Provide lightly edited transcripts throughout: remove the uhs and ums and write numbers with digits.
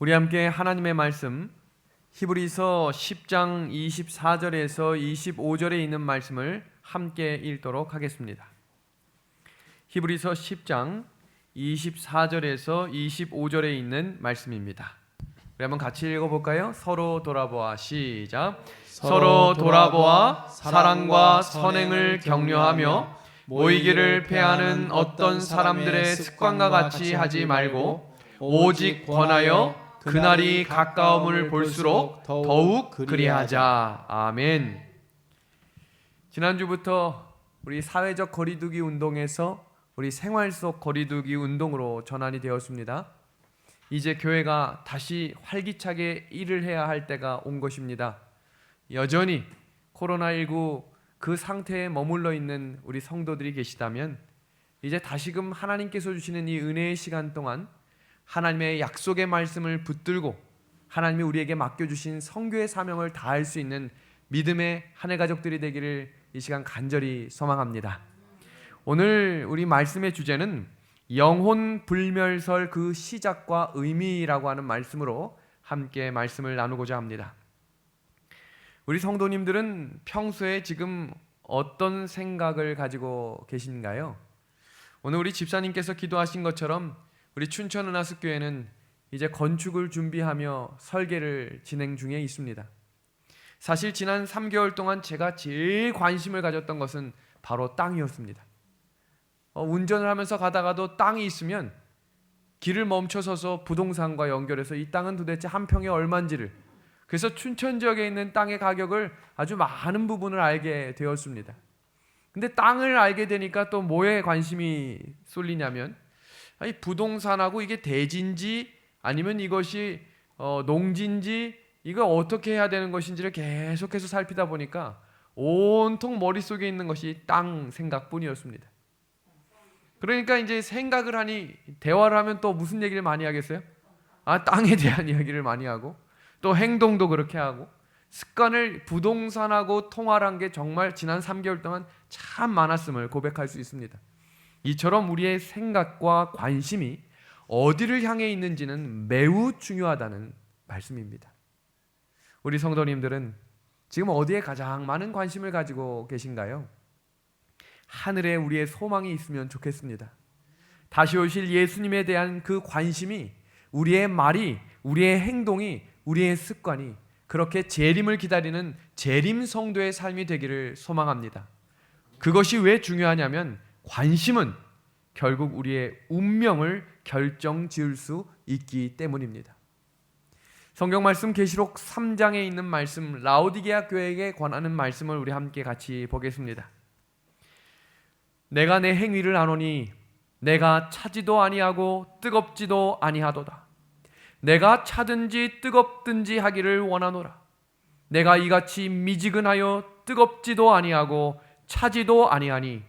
우리 함께 하나님의 말씀 히브리서 10장 24절에서 25절에 있는 말씀을 함께 읽도록 하겠습니다. 히브리서 10장 24절에서 25절에 있는 말씀입니다. 우리 한번 같이 읽어볼까요? 서로 돌아보아 시작. 서로 돌아보아 사랑과 선행을 격려하며 모이기를 패하는 어떤 사람들의 습관과 같이 하지 말고 오직 권하여 그날이 가까움을 볼수록 더욱 그리하자. 아멘. 지난주부터 우리 사회적 거리두기 운동에서 우리 생활 속 거리두기 운동으로 전환이 되었습니다. 이제 교회가 다시 활기차게 일을 해야 할 때가 온 것입니다. 여전히 코로나19 그 상태에 머물러 있는 우리 성도들이 계시다면 이제 다시금 하나님께서 주시는 이 은혜의 시간 동안 하나님의 약속의 말씀을 붙들고 하나님이 우리에게 맡겨주신 선교의 사명을 다할 수 있는 믿음의 한 해 가족들이 되기를 이 시간 간절히 소망합니다. 오늘 우리 말씀의 주제는 영혼 불멸설 그 시작과 의미라고 하는 말씀으로 함께 말씀을 나누고자 합니다. 우리 성도님들은 평소에 지금 어떤 생각을 가지고 계신가요? 오늘 우리 집사님께서 기도하신 것처럼 우리 춘천은하숙교회는 이제 건축을 준비하며 설계를 진행 중에 있습니다. 사실 지난 3개월 동안 제가 제일 관심을 가졌던 것은 바로 땅이었습니다. 운전을 하면서 가다가도 땅이 있으면 길을 멈춰서서 부동산과 연결해서 이 땅은 도대체 한 평에 얼마인지를, 그래서 춘천 지역에 있는 땅의 가격을 아주 많은 부분을 알게 되었습니다. 근데 땅을 알게 되니까 또 뭐에 관심이 쏠리냐면 이 부동산하고 이게 대지인지 아니면 이것이 농지인지 이거 어떻게 해야 되는 것인지를 계속해서 살피다 보니까 온통 머릿속에 있는 것이 땅 생각뿐이었습니다. 그러니까 이제 생각을 하니 대화를 하면 또 무슨 얘기를 많이 하겠어요? 땅에 대한 이야기를 많이 하고 또 행동도 그렇게 하고 습관을 부동산하고 통화를 한 게 정말 지난 3개월 동안 참 많았음을 고백할 수 있습니다. 이처럼 우리의 생각과 관심이 어디를 향해 있는지는 매우 중요하다는 말씀입니다. 우리 성도님들은 지금 어디에 가장 많은 관심을 가지고 계신가요? 하늘에 우리의 소망이 있으면 좋겠습니다. 다시 오실 예수님에 대한 그 관심이 우리의 말이, 우리의 행동이, 우리의 습관이 그렇게 재림을 기다리는 재림 성도의 삶이 되기를 소망합니다. 그것이 왜 중요하냐면 관심은 결국 우리의 운명을 결정지을 수 있기 때문입니다. 성경 말씀 계시록 3장에 있는 말씀, 라오디게아 교회에게 권하는 말씀을 우리 함께 같이 보겠습니다. 내가 내 행위를 아노니 내가 차지도 아니하고 뜨겁지도 아니하도다. 내가 차든지 뜨겁든지 하기를 원하노라. 내가 이같이 미지근하여 뜨겁지도 아니하고 차지도 아니하니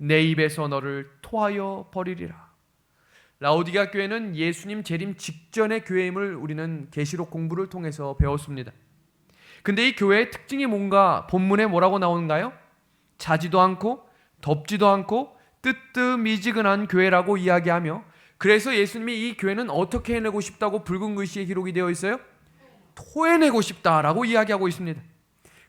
내 입에서 너를 토하여 버리리라. 라오디게아 교회는 예수님 재림 직전의 교회임을 우리는 계시록 공부를 통해서 배웠습니다. 근데 이 교회의 특징이 뭔가 본문에 뭐라고 나오는가요? 차지도 않고 덥지도 않고 뜨뜻미지근한 교회라고 이야기하며, 그래서 예수님이 이 교회는 어떻게 해내고 싶다고 붉은 글씨에 기록이 되어 있어요? 토해내고 싶다라고 이야기하고 있습니다.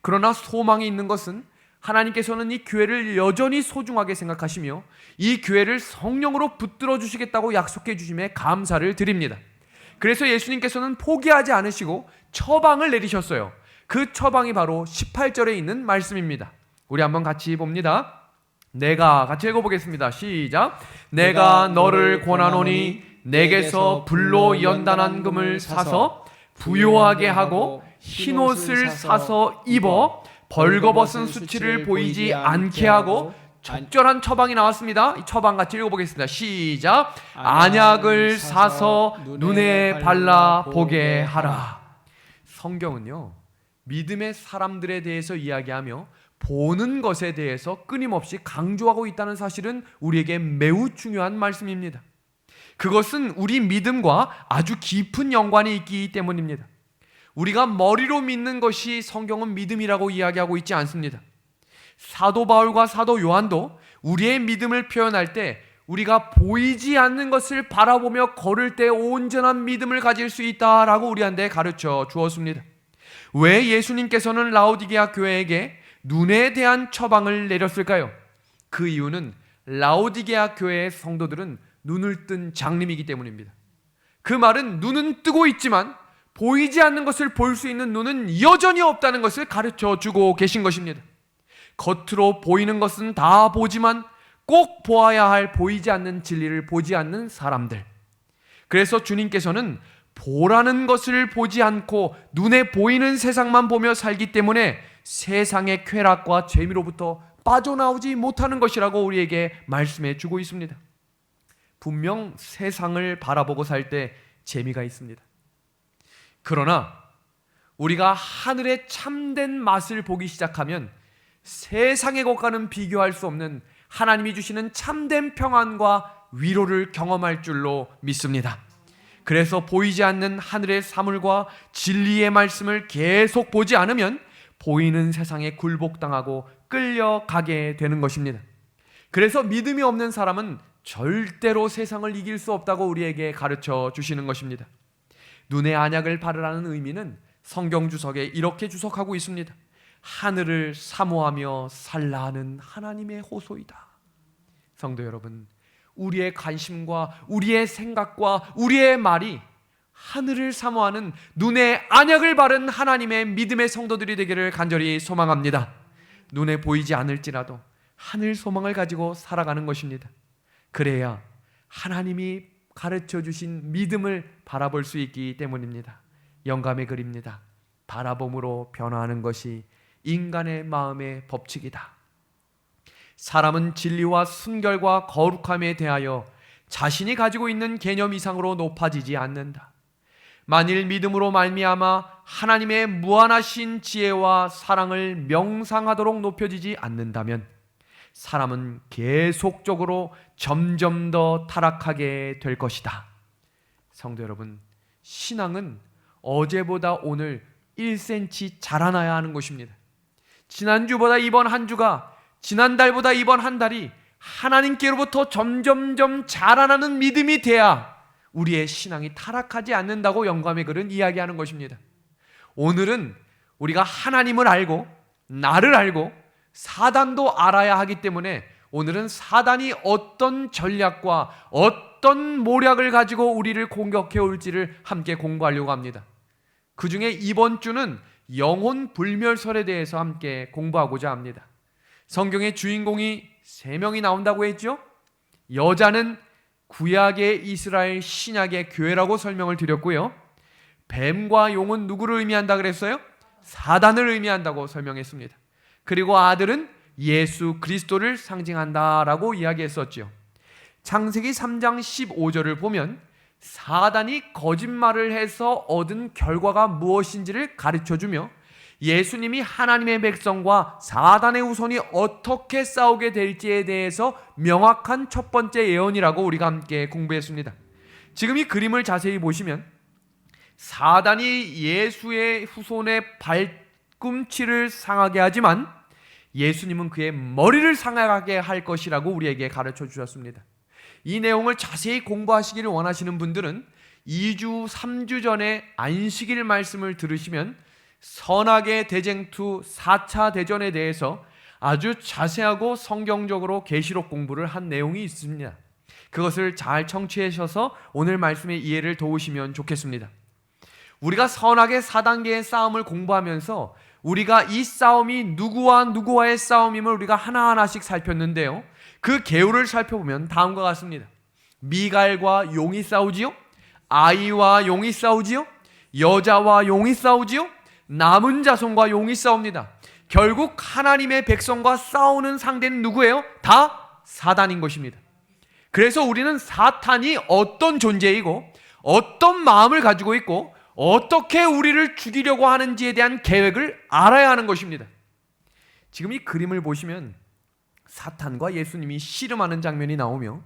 그러나 소망이 있는 것은 하나님께서는 이 교회를 여전히 소중하게 생각하시며 이 교회를 성령으로 붙들어 주시겠다고 약속해 주심에 감사를 드립니다. 그래서 예수님께서는 포기하지 않으시고 처방을 내리셨어요. 그 처방이 바로 18절에 있는 말씀입니다. 우리 한번 같이 봅니다. 내가 같이 읽어보겠습니다. 시작. 내가 너를 권하노니 내게서 불로 연단한 금을 사서 부요하게 하고 흰옷을 사서 입어 벌거벗은 수치를 보이지 않게 하고, 적절한 처방이 나왔습니다. 이 처방 같이 읽어보겠습니다. 시작. 안약을 사서 눈에 발라 보게 하라. 성경은요, 믿음의 사람들에 대해서 이야기하며 보는 것에 대해서 끊임없이 강조하고 있다는 사실은 우리에게 매우 중요한 말씀입니다. 그것은 우리 믿음과 아주 깊은 연관이 있기 때문입니다. 우리가 머리로 믿는 것이 성경은 믿음이라고 이야기하고 있지 않습니다. 사도 바울과 사도 요한도 우리의 믿음을 표현할 때 우리가 보이지 않는 것을 바라보며 걸을 때 온전한 믿음을 가질 수 있다라고 우리한테 가르쳐 주었습니다. 왜 예수님께서는 라오디게아 교회에게 눈에 대한 처방을 내렸을까요? 그 이유는 라오디게아 교회의 성도들은 눈을 뜬 장님이기 때문입니다. 그 말은 눈은 뜨고 있지만 보이지 않는 것을 볼 수 있는 눈은 여전히 없다는 것을 가르쳐 주고 계신 것입니다. 겉으로 보이는 것은 다 보지만 꼭 보아야 할 보이지 않는 진리를 보지 않는 사람들. 그래서 주님께서는 보라는 것을 보지 않고 눈에 보이는 세상만 보며 살기 때문에 세상의 쾌락과 재미로부터 빠져나오지 못하는 것이라고 우리에게 말씀해 주고 있습니다. 분명 세상을 바라보고 살 때 재미가 있습니다. 그러나 우리가 하늘의 참된 맛을 보기 시작하면 세상의 것과는 비교할 수 없는 하나님이 주시는 참된 평안과 위로를 경험할 줄로 믿습니다. 그래서 보이지 않는 하늘의 사물과 진리의 말씀을 계속 보지 않으면 보이는 세상에 굴복당하고 끌려가게 되는 것입니다. 그래서 믿음이 없는 사람은 절대로 세상을 이길 수 없다고 우리에게 가르쳐 주시는 것입니다. 눈의 안약을 바르라는 의미는 성경 주석에 이렇게 주석하고 있습니다. 하늘을 사모하며 살라 하는 하나님의 호소이다. 성도 여러분, 우리의 관심과 우리의 생각과 우리의 말이 하늘을 사모하는 눈에 안약을 바른 하나님의 믿음의 성도들이 되기를 간절히 소망합니다. 눈에 보이지 않을지라도 하늘 소망을 가지고 살아가는 것입니다. 그래야 하나님이 가르쳐 주신 믿음을 바라볼 수 있기 때문입니다. 영감의 글입니다. 바라봄으로 변화하는 것이 인간의 마음의 법칙이다. 사람은 진리와 순결과 거룩함에 대하여 자신이 가지고 있는 개념 이상으로 높아지지 않는다. 만일 믿음으로 말미암아 하나님의 무한하신 지혜와 사랑을 명상하도록 높여지지 않는다면 사람은 계속적으로 점점 더 타락하게 될 것이다. 성도 여러분, 신앙은 어제보다 오늘 1cm 자라나야 하는 것입니다. 지난주보다 이번 한 주가, 지난달보다 이번 한 달이 하나님께로부터 점점점 자라나는 믿음이 돼야 우리의 신앙이 타락하지 않는다고 영감의 글은 이야기하는 것입니다. 오늘은 우리가 하나님을 알고 나를 알고 사단도 알아야 하기 때문에 오늘은 사단이 어떤 전략과 어떤 모략을 가지고 우리를 공격해 올지를 함께 공부하려고 합니다. 그 중에 이번 주는 영혼 불멸설에 대해서 함께 공부하고자 합니다. 성경의 주인공이 3명이 나온다고 했죠? 여자는 구약의 이스라엘, 신약의 교회라고 설명을 드렸고요. 뱀과 용은 누구를 의미한다 그랬어요? 사단을 의미한다고 설명했습니다. 그리고 아들은 예수 그리스도를 상징한다라고 이야기했었죠. 창세기 3장 15절을 보면 사단이 거짓말을 해서 얻은 결과가 무엇인지를 가르쳐주며 예수님이 하나님의 백성과 사단의 후손이 어떻게 싸우게 될지에 대해서 명확한 첫 번째 예언이라고 우리가 함께 공부했습니다. 지금 이 그림을 자세히 보시면 사단이 예수의 후손의 발꿈치를 상하게 하지만 예수님은 그의 머리를 상하게 할 것이라고 우리에게 가르쳐 주셨습니다. 이 내용을 자세히 공부하시기를 원하시는 분들은 2주, 3주 전에 안식일 말씀을 들으시면 선악의 대쟁투 4차 대전에 대해서 아주 자세하고 성경적으로 계시록 공부를 한 내용이 있습니다. 그것을 잘 청취하셔서 오늘 말씀의 이해를 도우시면 좋겠습니다. 우리가 선악의 4단계의 싸움을 공부하면서 우리가 이 싸움이 누구와 누구와의 싸움임을 우리가 하나하나씩 살폈는데요, 그 개요를 살펴보면 다음과 같습니다. 미갈과 용이 싸우지요, 아이와 용이 싸우지요, 여자와 용이 싸우지요, 남은 자손과 용이 싸웁니다. 결국 하나님의 백성과 싸우는 상대는 누구예요? 다 사단인 것입니다. 그래서 우리는 사탄이 어떤 존재이고 어떤 마음을 가지고 있고 어떻게 우리를 죽이려고 하는지에 대한 계획을 알아야 하는 것입니다. 지금 이 그림을 보시면 사탄과 예수님이 씨름하는 장면이 나오며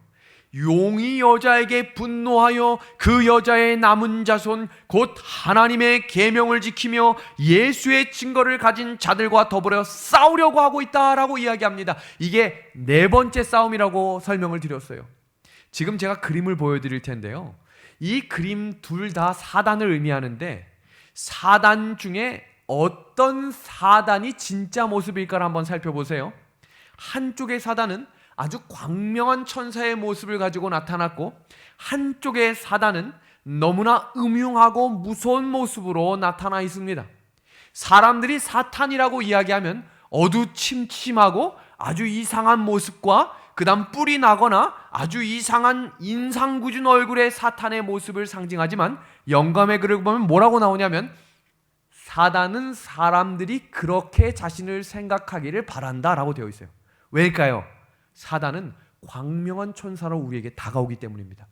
용이 여자에게 분노하여 그 여자의 남은 자손 곧 하나님의 계명을 지키며 예수의 증거를 가진 자들과 더불어 싸우려고 하고 있다라고 이야기합니다. 이게 4번째 싸움이라고 설명을 드렸어요. 지금 제가 그림을 보여드릴 텐데요. 이 그림 둘 다 사단을 의미하는데 사단 중에 어떤 사단이 진짜 모습일까를 한번 살펴보세요. 한쪽의 사단은 아주 광명한 천사의 모습을 가지고 나타났고 한쪽의 사단은 너무나 음흉하고 무서운 모습으로 나타나 있습니다. 사람들이 사탄이라고 이야기하면 어두침침하고 아주 이상한 모습과 그 다음 뿔이 나거나 아주 이상한 인상궂은 얼굴의 사탄의 모습을 상징하지만 영감의 글을 보면 뭐라고 나오냐면 사단은 사람들이 그렇게 자신을 생각하기를 바란다라고 되어 있어요. 왜일까요? 사단은 광명한 천사로 우리에게 다가오기 때문입니다.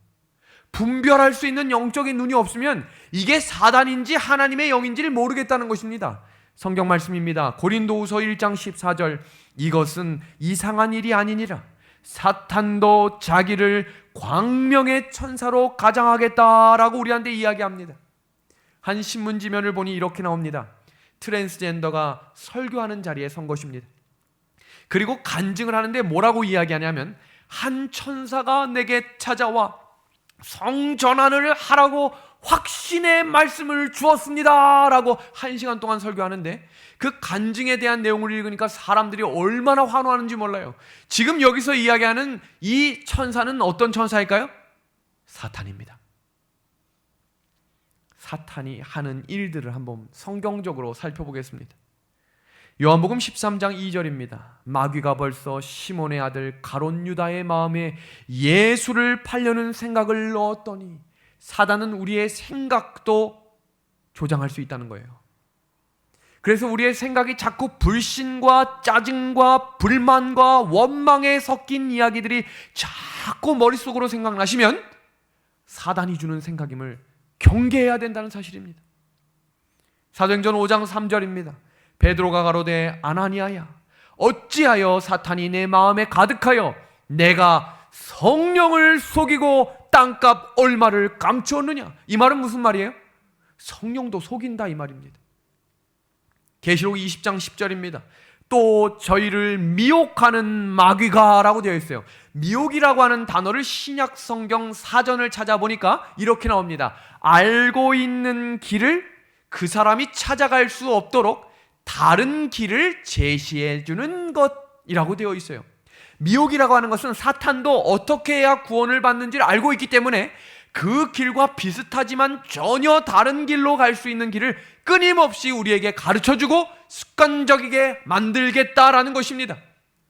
분별할 수 있는 영적인 눈이 없으면 이게 사단인지 하나님의 영인지를 모르겠다는 것입니다. 성경 말씀입니다. 고린도후서 1장 14절 이것은 이상한 일이 아니니라 사탄도 자기를 광명의 천사로 가장하겠다라고 우리한테 이야기합니다. 한 신문지면을 보니 이렇게 나옵니다. 트랜스젠더가 설교하는 자리에 선 것입니다. 그리고 간증을 하는데 뭐라고 이야기하냐면 한 천사가 내게 찾아와 성전환을 하라고 확신의 말씀을 주었습니다 라고 1시간 동안 설교하는데 그 간증에 대한 내용을 읽으니까 사람들이 얼마나 환호하는지 몰라요. 지금 여기서 이야기하는 이 천사는 어떤 천사일까요? 사탄입니다. 사탄이 하는 일들을 한번 성경적으로 살펴보겠습니다. 요한복음 13장 2절입니다. 마귀가 벌써 시몬의 아들 가롯 유다의 마음에 예수를 팔려는 생각을 넣었더니 사단은 우리의 생각도 조장할 수 있다는 거예요. 그래서 우리의 생각이 자꾸 불신과 짜증과 불만과 원망에 섞인 이야기들이 자꾸 머릿속으로 생각나시면 사단이 주는 생각임을 경계해야 된다는 사실입니다. 사도행전 5장 3절입니다. 베드로가 가로되 아나니아야 어찌하여 사탄이 내 마음에 가득하여 내가 성령을 속이고 땅값 얼마를 감추었느냐. 이 말은 무슨 말이에요? 성령도 속인다 이 말입니다. 계시록 20장 10절입니다. 또 저희를 미혹하는 마귀가 라고 되어 있어요. 미혹이라고 하는 단어를 신약 성경 사전을 찾아보니까 이렇게 나옵니다. 알고 있는 길을 그 사람이 찾아갈 수 없도록 다른 길을 제시해 주는 것이라고 되어 있어요. 미혹이라고 하는 것은 사탄도 어떻게 해야 구원을 받는지를 알고 있기 때문에 그 길과 비슷하지만 전혀 다른 길로 갈 수 있는 길을 끊임없이 우리에게 가르쳐주고 습관적이게 만들겠다라는 것입니다.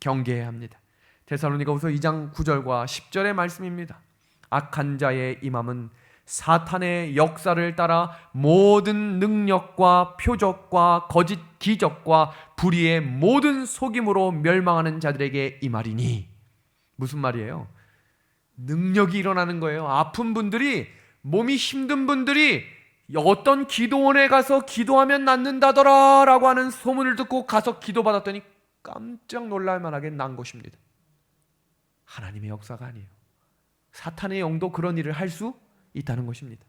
경계해야 합니다. 데살로니가후서 2장 9절과 10절의 말씀입니다. 악한 자의 임함은 사탄의 역사를 따라 모든 능력과 표적과 거짓 기적과 불의의 모든 속임으로 멸망하는 자들에게 이 말이니. 무슨 말이에요? 능력이 일어나는 거예요. 아픈 분들이, 몸이 힘든 분들이 어떤 기도원에 가서 기도하면 낫는다더라 라고 하는 소문을 듣고 가서 기도받았더니 깜짝 놀랄 만하게 난 것입니다. 하나님의 역사가 아니에요. 사탄의 영도 그런 일을 할 수 있다는 것입니다.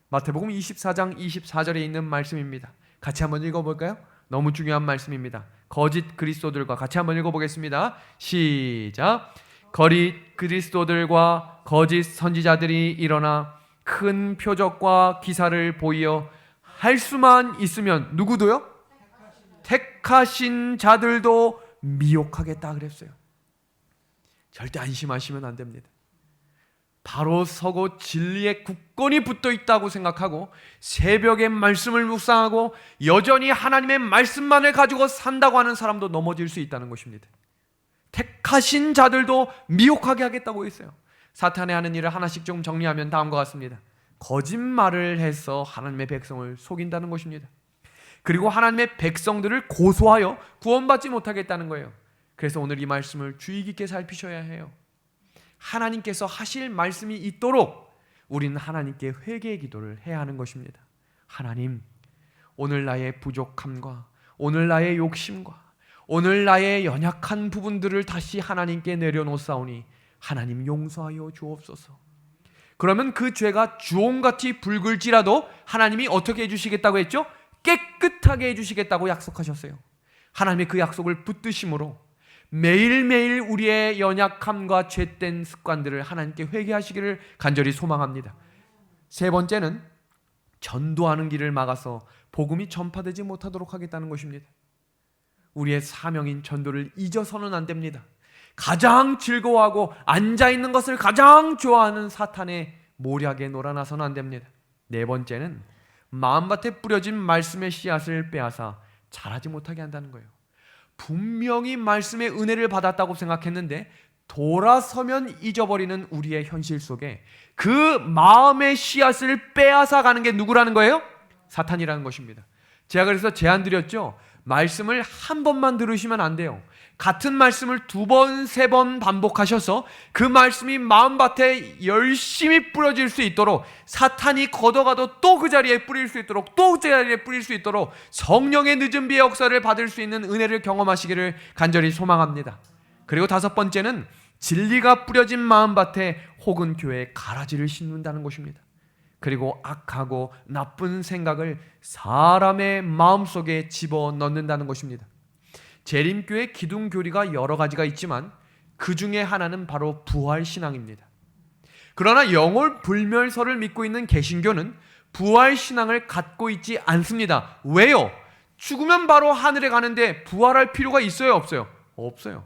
마태복음 24장 24절에 있는 말씀입니다. 같이 한번 읽어볼까요? 너무 중요한 말씀입니다. 거짓 그리스도들과 같이 한번 읽어보겠습니다. 시작. 거짓 그리스도들과 거짓 선지자들이 일어나 큰 표적과 기사를 보이어 할 수만 있으면 누구도요? 택하신 자들도 미혹하겠다 그랬어요. 절대 안심하시면 안 됩니다. 바로 서고 진리에 굳건히 붙어 있다고 생각하고 새벽에 말씀을 묵상하고 여전히 하나님의 말씀만을 가지고 산다고 하는 사람도 넘어질 수 있다는 것입니다. 택하신 자들도 미혹하게 하겠다고 했어요. 사탄이 하는 일을 하나씩 좀 정리하면 다음과 같습니다. 거짓말을 해서 하나님의 백성을 속인다는 것입니다. 그리고 하나님의 백성들을 고소하여 구원받지 못하겠다는 거예요. 그래서 오늘 이 말씀을 주의 깊게 살피셔야 해요. 하나님께서 하실 말씀이 있도록 우리는 하나님께 회개의 기도를 해야 하는 것입니다. 하나님, 오늘 나의 부족함과 오늘 나의 욕심과 오늘 나의 연약한 부분들을 다시 하나님께 내려놓사오니 하나님 용서하여 주옵소서. 그러면 그 죄가 주홍같이 붉을지라도 하나님이 어떻게 해주시겠다고 했죠? 깨끗하게 해주시겠다고 약속하셨어요. 하나님의 그 약속을 붙드심으로 매일매일 우리의 연약함과 죄된 습관들을 하나님께 회개하시기를 간절히 소망합니다. 세 번째는 전도하는 길을 막아서 복음이 전파되지 못하도록 하겠다는 것입니다. 우리의 사명인 전도를 잊어서는 안 됩니다. 가장 즐거워하고 앉아있는 것을 가장 좋아하는 사탄의 모략에 놀아나서는 안 됩니다. 네 번째는 마음밭에 뿌려진 말씀의 씨앗을 빼앗아 자라지 못하게 한다는 거예요. 분명히 말씀의 은혜를 받았다고 생각했는데 돌아서면 잊어버리는 우리의 현실 속에 그 마음의 씨앗을 빼앗아 가는 게 누구라는 거예요? 사탄이라는 것입니다. 제가 그래서 제안 드렸죠. 말씀을 한 번만 들으시면 안 돼요. 같은 말씀을 2번, 3번 반복하셔서 그 말씀이 마음밭에 열심히 뿌려질 수 있도록, 사탄이 걷어가도 또 그 자리에 뿌릴 수 있도록, 또 그 자리에 뿌릴 수 있도록 성령의 늦은 비의 역사를 받을 수 있는 은혜를 경험하시기를 간절히 소망합니다. 그리고 5번째는 진리가 뿌려진 마음밭에 혹은 교회에 가라지를 심는다는 것입니다. 그리고 악하고 나쁜 생각을 사람의 마음속에 집어넣는다는 것입니다. 재림교회 기둥교리가 여러 가지가 있지만 그 중에 하나는 바로 부활신앙입니다. 그러나 영혼불멸설을 믿고 있는 개신교는 부활신앙을 갖고 있지 않습니다. 왜요? 죽으면 바로 하늘에 가는데 부활할 필요가 있어요, 없어요? 없어요.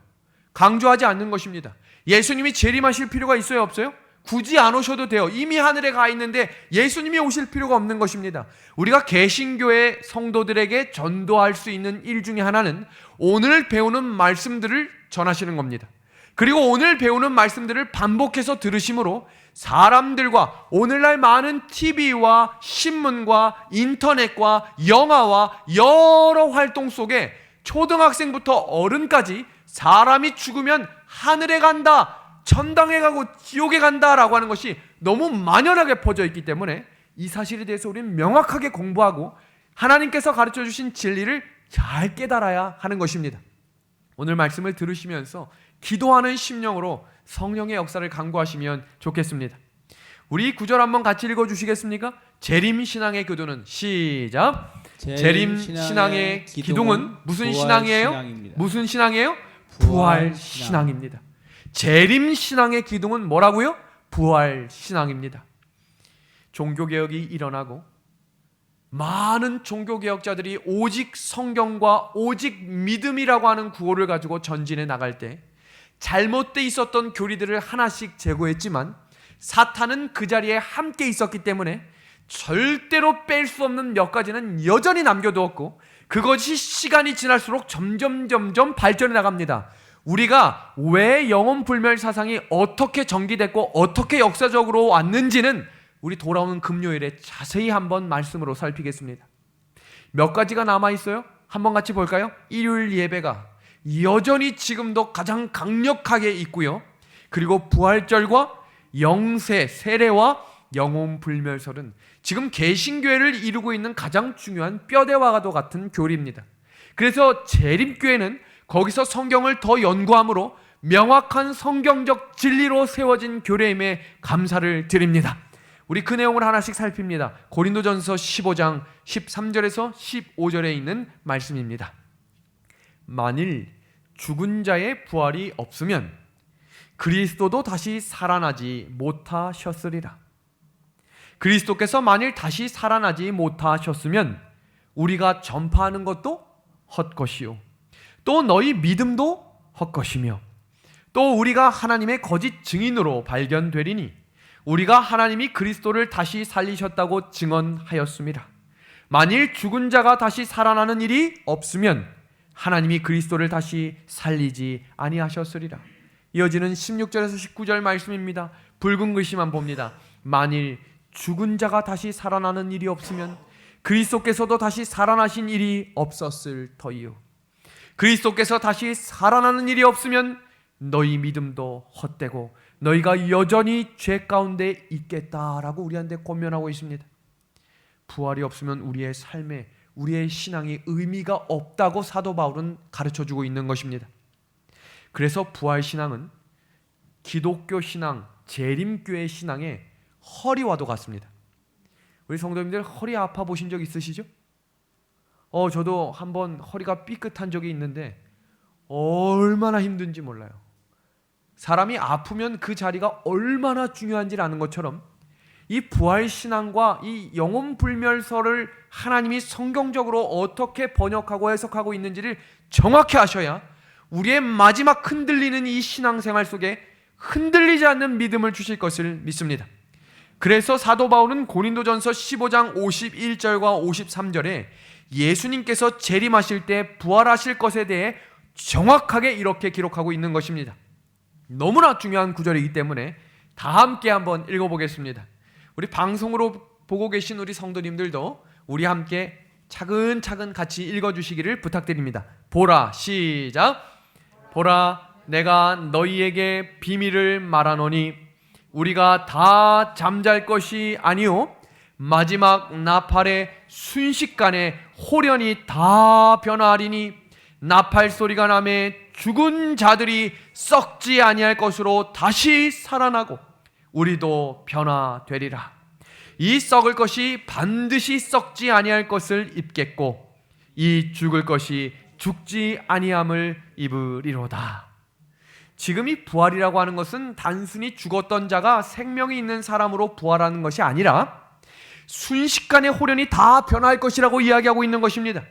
강조하지 않는 것입니다. 예수님이 재림하실 필요가 있어요, 없어요? 굳이 안 오셔도 돼요. 이미 하늘에 가 있는데 예수님이 오실 필요가 없는 것입니다. 우리가 개신교의 성도들에게 전도할 수 있는 일 중에 하나는 오늘 배우는 말씀들을 전하시는 겁니다. 그리고 오늘 배우는 말씀들을 반복해서 들으심으로 사람들과 오늘날 많은 TV와 신문과 인터넷과 영화와 여러 활동 속에 초등학생부터 어른까지 사람이 죽으면 하늘에 간다, 천당에 가고 지옥에 간다라고 하는 것이 너무 만연하게 퍼져 있기 때문에 이 사실에 대해서 우리는 명확하게 공부하고 하나님께서 가르쳐 주신 진리를 잘 깨달아야 하는 것입니다. 오늘 말씀을 들으시면서 기도하는 심령으로 성령의 역사를 간구하시면 좋겠습니다. 우리 구절 한번 같이 읽어주시겠습니까? 재림신앙의 기도는 시작. 재림신앙의 기둥은 무슨 신앙이에요? 무슨 신앙이에요? 부활신앙입니다. 재림신앙의 기둥은 뭐라고요? 부활신앙입니다. 종교개혁이 일어나고 많은 종교개혁자들이 오직 성경과 오직 믿음이라고 하는 구호를 가지고 전진해 나갈 때 잘못돼 있었던 교리들을 하나씩 제거했지만 사탄은 그 자리에 함께 있었기 때문에 절대로 뺄 수 없는 몇 가지는 여전히 남겨두었고 그것이 시간이 지날수록 점점 발전해 나갑니다. 우리가 왜 영혼불멸 사상이 어떻게 전개됐고 어떻게 역사적으로 왔는지는 우리 돌아오는 금요일에 자세히 한번 말씀으로 살피겠습니다. 몇 가지가 남아있어요? 한번 같이 볼까요? 일요일 예배가 여전히 지금도 가장 강력하게 있고요. 그리고 부활절과 영세, 세례와 영혼불멸설은 지금 개신교회를 이루고 있는 가장 중요한 뼈대와도 같은 교리입니다. 그래서 재림교회는 거기서 성경을 더 연구함으로 명확한 성경적 진리로 세워진 교회임에 감사를 드립니다. 우리 그 내용을 하나씩 살핍니다. 고린도전서 15장 13절에서 15절에 있는 말씀입니다. 만일 죽은 자의 부활이 없으면 그리스도도 다시 살아나지 못하셨으리라. 그리스도께서 만일 다시 살아나지 못하셨으면 우리가 전파하는 것도 헛것이요 또 너희 믿음도 헛것이며 또 우리가 하나님의 거짓 증인으로 발견되리니 우리가 하나님이 그리스도를 다시 살리셨다고 증언하였습니다. 만일 죽은 자가 다시 살아나는 일이 없으면 하나님이 그리스도를 다시 살리지 아니하셨으리라. 이어지는 16절에서 19절 말씀입니다. 붉은 글씨만 봅니다. 만일 죽은 자가 다시 살아나는 일이 없으면 그리스도께서도 다시 살아나신 일이 없었을 터이요 그리스도께서 다시 살아나는 일이 없으면 너희 믿음도 헛되고 너희가 여전히 죄 가운데 있겠다라고 우리한테 권면하고 있습니다. 부활이 없으면 우리의 삶에 우리의 신앙이 의미가 없다고 사도 바울은 가르쳐주고 있는 것입니다. 그래서 부활신앙은 기독교 신앙, 재림교회 신앙의 허리와도 같습니다. 우리 성도님들 허리 아파 보신 적 있으시죠? 저도 한번 허리가 삐끗한 적이 있는데 얼마나 힘든지 몰라요. 사람이 아프면 그 자리가 얼마나 중요한지를 아는 것처럼 이 부활신앙과 이 영혼불멸설을 하나님이 성경적으로 어떻게 번역하고 해석하고 있는지를 정확히 아셔야 우리의 마지막 흔들리는 이 신앙생활 속에 흔들리지 않는 믿음을 주실 것을 믿습니다. 그래서 사도 바울은 고린도전서 15장 51절과 53절에 예수님께서 재림하실 때 부활하실 것에 대해 정확하게 이렇게 기록하고 있는 것입니다. 너무나 중요한 구절이기 때문에 다 함께 한번 읽어보겠습니다. 우리 방송으로 보고 계신 우리 성도님들도 우리 함께 차근차근 같이 읽어주시기를 부탁드립니다. 보라, 시작. 보라, 내가 너희에게 비밀을 말하노니 우리가 다 잠잘 것이 아니요 마지막 나팔의 순식간에 홀연히 다 변화하리니 나팔 소리가 나매 죽은 자들이 썩지 아니할 것으로 다시 살아나고 우리도 변화되리라. 이 썩을 것이 반드시 썩지 아니할 것을 입겠고 이 죽을 것이 죽지 아니함을 입으리로다. 지금 이 부활이라고 하는 것은 단순히 죽었던 자가 생명이 있는 사람으로 부활하는 것이 아니라 순식간에 홀연히 다 변화할 것이라고 이야기하고 있는 것입니다.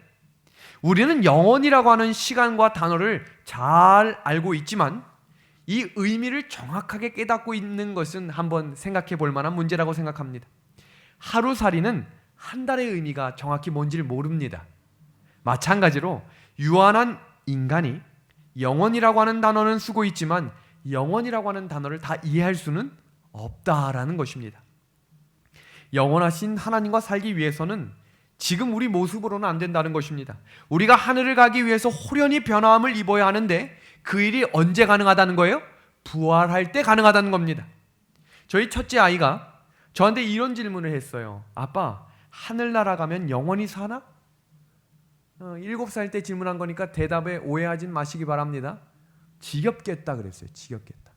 우리는 영원이라고 하는 시간과 단어를 잘 알고 있지만 이 의미를 정확하게 깨닫고 있는 것은 한번 생각해 볼 만한 문제라고 생각합니다. 하루살이는 한 달의 의미가 정확히 뭔지를 모릅니다. 마찬가지로 유한한 인간이 영원이라고 하는 단어는 쓰고 있지만 영원이라고 하는 단어를 다 이해할 수는 없다라는 것입니다. 영원하신 하나님과 살기 위해서는 지금 우리 모습으로는 안 된다는 것입니다. 우리가 하늘을 가기 위해서 홀연히 변화함을 입어야 하는데 그 일이 언제 가능하다는 거예요? 부활할 때 가능하다는 겁니다. 저희 첫째 아이가 저한테 이런 질문을 했어요. 아빠, 하늘나라 가면 영원히 사나? 7살 때 질문한 거니까 대답에 오해하지 마시기 바랍니다. 지겹겠다 그랬어요. 지겹겠다.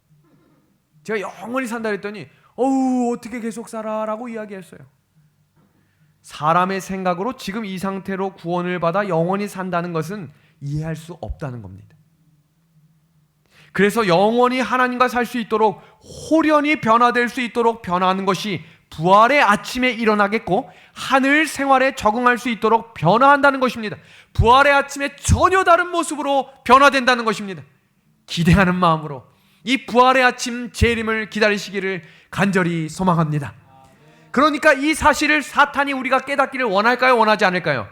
제가 영원히 산다 그랬더니 어떻게 계속 살아? 라고 이야기했어요. 사람의 생각으로 지금 이 상태로 구원을 받아 영원히 산다는 것은 이해할 수 없다는 겁니다. 그래서 영원히 하나님과 살 수 있도록 홀연히 변화될 수 있도록 변화하는 것이 부활의 아침에 일어나겠고 하늘 생활에 적응할 수 있도록 변화한다는 것입니다. 부활의 아침에 전혀 다른 모습으로 변화된다는 것입니다. 기대하는 마음으로 이 부활의 아침 재림을 기다리시기를 간절히 소망합니다. 그러니까 이 사실을 사탄이 우리가 깨닫기를 원할까요? 원하지 않을까요?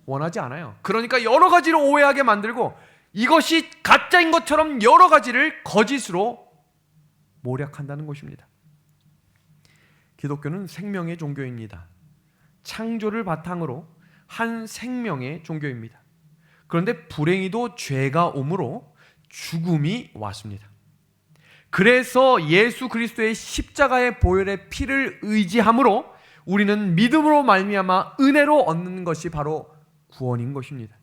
원하지 않아요. 그러니까 여러 가지로 오해하게 만들고 이것이 가짜인 것처럼 여러 가지를 거짓으로 모략한다는 것입니다. 기독교는 생명의 종교입니다. 창조를 바탕으로 한 생명의 종교입니다. 그런데 불행히도 죄가 오므로 죽음이 왔습니다. 그래서 예수 그리스도의 십자가의 보혈의 피를 의지함으로 우리는 믿음으로 말미암아 은혜로 얻는 것이 바로 구원인 것입니다.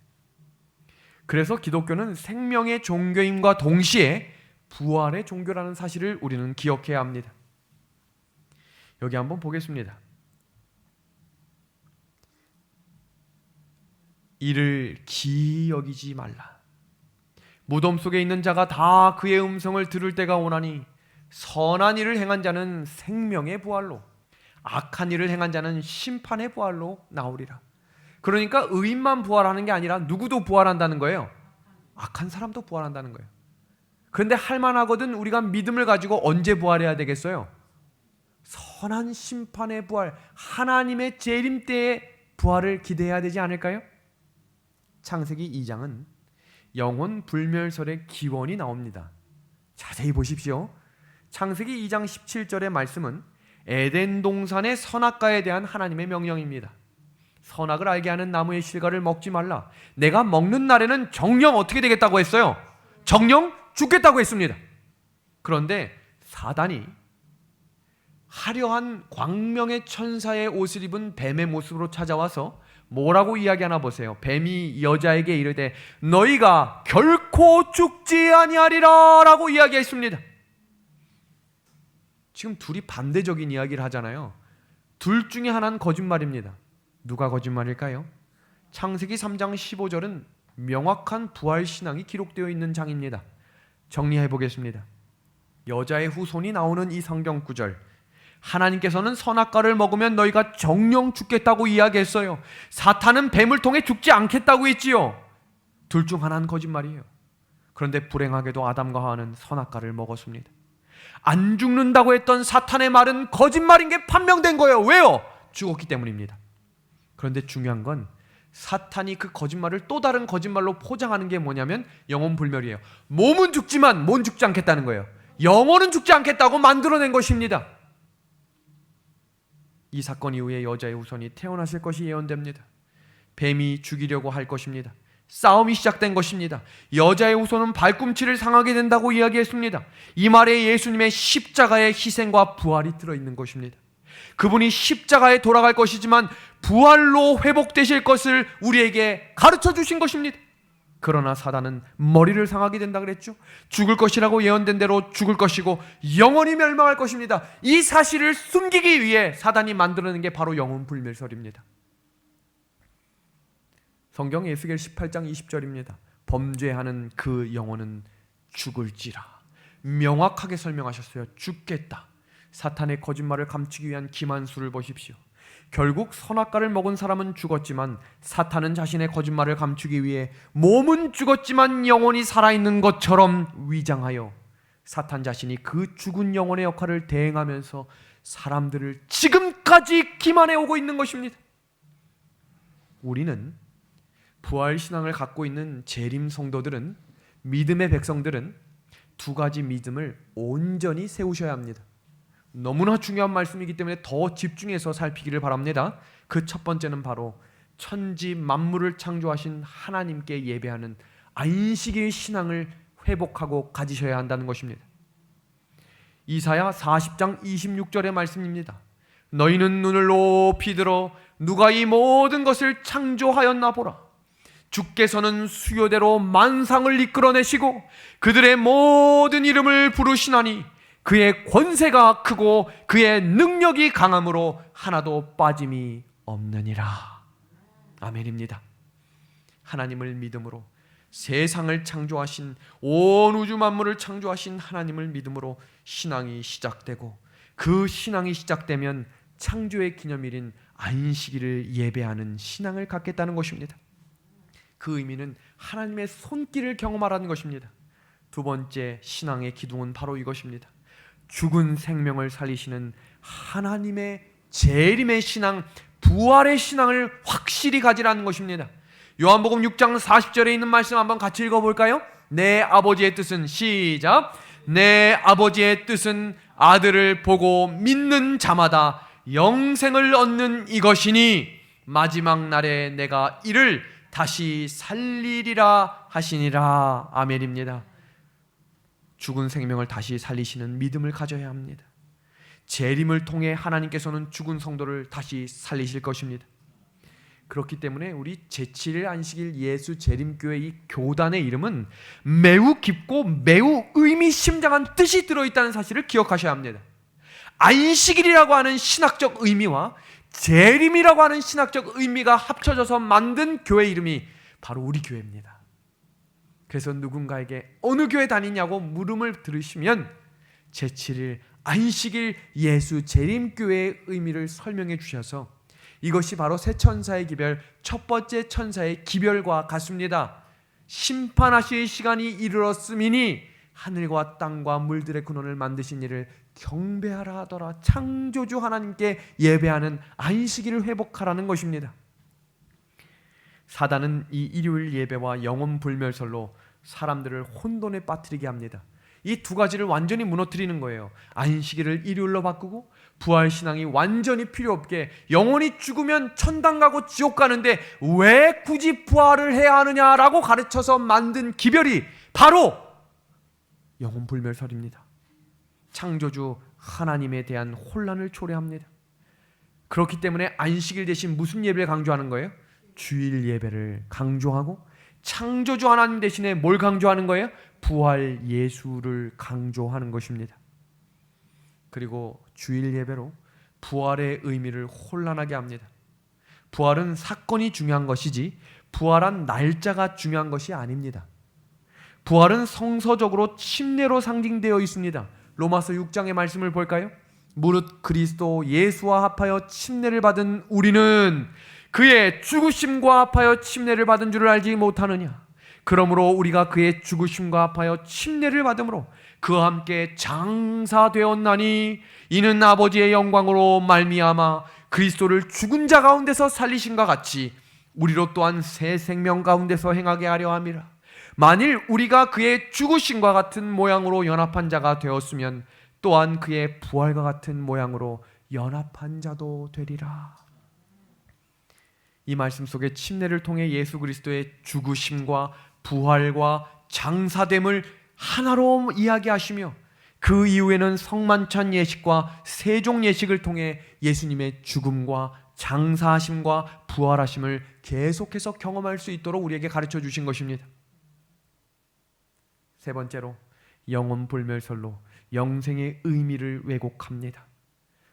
그래서 기독교는 생명의 종교임과 동시에 부활의 종교라는 사실을 우리는 기억해야 합니다. 여기 한번 보겠습니다. 이를 기이 여기지 말라. 무덤 속에 있는 자가 다 그의 음성을 들을 때가 오나니 선한 일을 행한 자는 생명의 부활로 악한 일을 행한 자는 심판의 부활로 나오리라. 그러니까 의인만 부활하는 게 아니라 누구도 부활한다는 거예요. 악한 사람도 부활한다는 거예요. 그런데 할만하거든 우리가 믿음을 가지고 언제 부활해야 되겠어요? 선한 심판의 부활, 하나님의 재림 때의 부활을 기대해야 되지 않을까요? 창세기 2장은 영혼 불멸설의 기원이 나옵니다. 자세히 보십시오. 창세기 2장 17절의 말씀은 에덴 동산의 선악과에 대한 하나님의 명령입니다. 선악을 알게 하는 나무의 실과를 먹지 말라. 내가 먹는 날에는 정령 어떻게 되겠다고 했어요? 정령 죽겠다고 했습니다. 그런데 사단이 화려한 광명의 천사의 옷을 입은 뱀의 모습으로 찾아와서 뭐라고 이야기하나 보세요. 뱀이 여자에게 이르되 너희가 결코 죽지 아니하리라 라고 이야기했습니다. 지금 둘이 반대적인 이야기를 하잖아요. 둘 중에 하나는 거짓말입니다. 누가 거짓말일까요? 창세기 3장 15절은 명확한 부활 신앙이 기록되어 있는 장입니다. 정리해 보겠습니다. 여자의 후손이 나오는 이 성경 구절, 하나님께서는 선악과를 먹으면 너희가 정령 죽겠다고 이야기했어요. 사탄은 뱀을 통해 죽지 않겠다고 했지요. 둘 중 하나는 거짓말이에요. 그런데 불행하게도 아담과 하와는 선악과를 먹었습니다. 안 죽는다고 했던 사탄의 말은 거짓말인 게 판명된 거예요. 왜요? 죽었기 때문입니다. 그런데 중요한 건 사탄이 그 거짓말을 또 다른 거짓말로 포장하는 게 뭐냐면 영혼불멸이에요. 몸은 죽지만 몸은 죽지 않겠다는 거예요. 영혼은 죽지 않겠다고 만들어낸 것입니다. 이 사건 이후에 여자의 후손이 태어나실 것이 예언됩니다. 뱀이 죽이려고 할 것입니다. 싸움이 시작된 것입니다. 여자의 후손은 발꿈치를 상하게 된다고 이야기했습니다. 이 말에 예수님의 십자가의 희생과 부활이 들어있는 것입니다. 그분이 십자가에 돌아갈 것이지만 부활로 회복되실 것을 우리에게 가르쳐 주신 것입니다. 그러나 사단은 머리를 상하게 된다 그랬죠. 죽을 것이라고 예언된 대로 죽을 것이고 영원히 멸망할 것입니다. 이 사실을 숨기기 위해 사단이 만들어낸 게 바로 영혼불멸설입니다. 성경 에스겔 18장 20절입니다. 범죄하는 그 영혼은 죽을지라. 명확하게 설명하셨어요. 죽겠다. 사탄의 거짓말을 감추기 위한 기만수를 보십시오. 결국 선악과를 먹은 사람은 죽었지만 사탄은 자신의 거짓말을 감추기 위해 몸은 죽었지만 영혼이 살아있는 것처럼 위장하여 사탄 자신이 그 죽은 영혼의 역할을 대행하면서 사람들을 지금까지 기만해 오고 있는 것입니다. 우리는 부활신앙을 갖고 있는 재림 성도들은, 믿음의 백성들은 두 가지 믿음을 온전히 세우셔야 합니다. 너무나 중요한 말씀이기 때문에 더 집중해서 살피기를 바랍니다. 그 첫 번째는 바로 천지 만물을 창조하신 하나님께 예배하는 안식일 신앙을 회복하고 가지셔야 한다는 것입니다. 이사야 40장 26절의 말씀입니다. 너희는 눈을 높이 들어 누가 이 모든 것을 창조하였나 보라. 주께서는 수요대로 만상을 이끌어내시고 그들의 모든 이름을 부르시나니 그의 권세가 크고 그의 능력이 강함으로 하나도 빠짐이 없느니라. 아멘입니다. 하나님을 믿음으로 세상을 창조하신, 온 우주 만물을 창조하신 하나님을 믿음으로 신앙이 시작되고, 그 신앙이 시작되면 창조의 기념일인 안식일을 예배하는 신앙을 갖겠다는 것입니다. 그 의미는 하나님의 손길을 경험하라는 것입니다. 두 번째 신앙의 기둥은 바로 이것입니다. 죽은 생명을 살리시는 하나님의 재림의 신앙, 부활의 신앙을 확실히 가지라는 것입니다. 요한복음 6장 40절에 있는 말씀 한번 같이 읽어볼까요? 내 아버지의 뜻은, 시작, 내 아버지의 뜻은 아들을 보고 믿는 자마다 영생을 얻는 이것이니 마지막 날에 내가 이를 다시 살리리라 하시니라. 아멘입니다. 죽은 생명을 다시 살리시는 믿음을 가져야 합니다. 재림을 통해 하나님께서는 죽은 성도를 다시 살리실 것입니다. 그렇기 때문에 우리 제7일 안식일 예수 재림교회 이 교단의 이름은 매우 깊고 매우 의미심장한 뜻이 들어있다는 사실을 기억하셔야 합니다. 안식일이라고 하는 신학적 의미와 재림이라고 하는 신학적 의미가 합쳐져서 만든 교회 이름이 바로 우리 교회입니다. 그래서 누군가에게 어느 교회 다니냐고 물음을 들으시면 제7일 안식일 예수 재림교회의 의미를 설명해 주셔서 이것이 바로 새 천사의 기별, 첫 번째 천사의 기별과 같습니다. 심판하실 시간이 이르렀음이니 하늘과 땅과 물들의 근원을 만드신 이를 경배하라 하더라. 창조주 하나님께 예배하는 안식일을 회복하라는 것입니다. 사단은 이 일요일 예배와 영혼 불멸설로 사람들을 혼돈에 빠뜨리게 합니다. 이 두 가지를 완전히 무너뜨리는 거예요. 안식일을 일요일로 바꾸고 부활신앙이 완전히 필요 없게, 영혼이 죽으면 천당 가고 지옥 가는데 왜 굳이 부활을 해야 하느냐라고 가르쳐서 만든 기별이 바로 영혼 불멸설입니다. 창조주 하나님에 대한 혼란을 초래합니다. 그렇기 때문에 안식일 대신 무슨 예배를 강조하는 거예요? 주일 예배를 강조하고, 창조주 하나님 대신에 뭘 강조하는 거예요? 부활 예수를 강조하는 것입니다. 그리고 주일 예배로 부활의 의미를 혼란하게 합니다. 부활은 사건이 중요한 것이지 부활한 날짜가 중요한 것이 아닙니다. 부활은 성서적으로 침례로 상징되어 있습니다. 로마서 6장의 말씀을 볼까요? 무릇 그리스도 예수와 합하여 침례를 받은 우리는 그의 죽으심과 합하여 침례를 받은 줄을 알지 못하느냐. 그러므로 우리가 그의 죽으심과 합하여 침례를 받음으로 그와 함께 장사되었나니 이는 아버지의 영광으로 말미암아 그리스도를 죽은 자 가운데서 살리신과 같이 우리로 또한 새 생명 가운데서 행하게 하려 함이라. 만일 우리가 그의 죽으심과 같은 모양으로 연합한 자가 되었으면 또한 그의 부활과 같은 모양으로 연합한 자도 되리라. 이 말씀 속에 침례를 통해 예수 그리스도의 죽으심과 부활과 장사됨을 하나로 이야기하시며 그 이후에는 성만찬 예식과 세종 예식을 통해 예수님의 죽음과 장사하심과 부활하심을 계속해서 경험할 수 있도록 우리에게 가르쳐 주신 것입니다. 세 번째로 영혼불멸설로 영생의 의미를 왜곡합니다.